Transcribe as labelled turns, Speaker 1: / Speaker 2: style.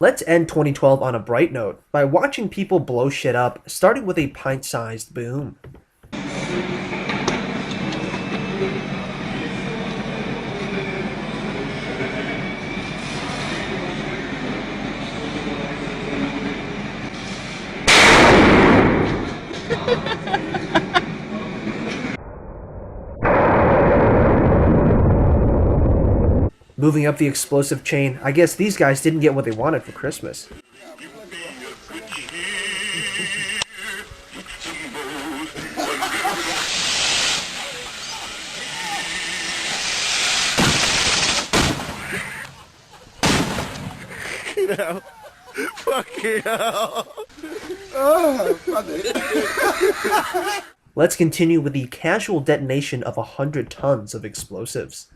Speaker 1: Let's end 2012 on a bright note by watching people blow shit up, starting with a pint-sized boom. Moving up the explosive chain, I guess these guys didn't get what they wanted for Christmas.
Speaker 2: You know, fucking hell. Oh,
Speaker 1: Let's continue with the casual detonation of 100 tons of explosives.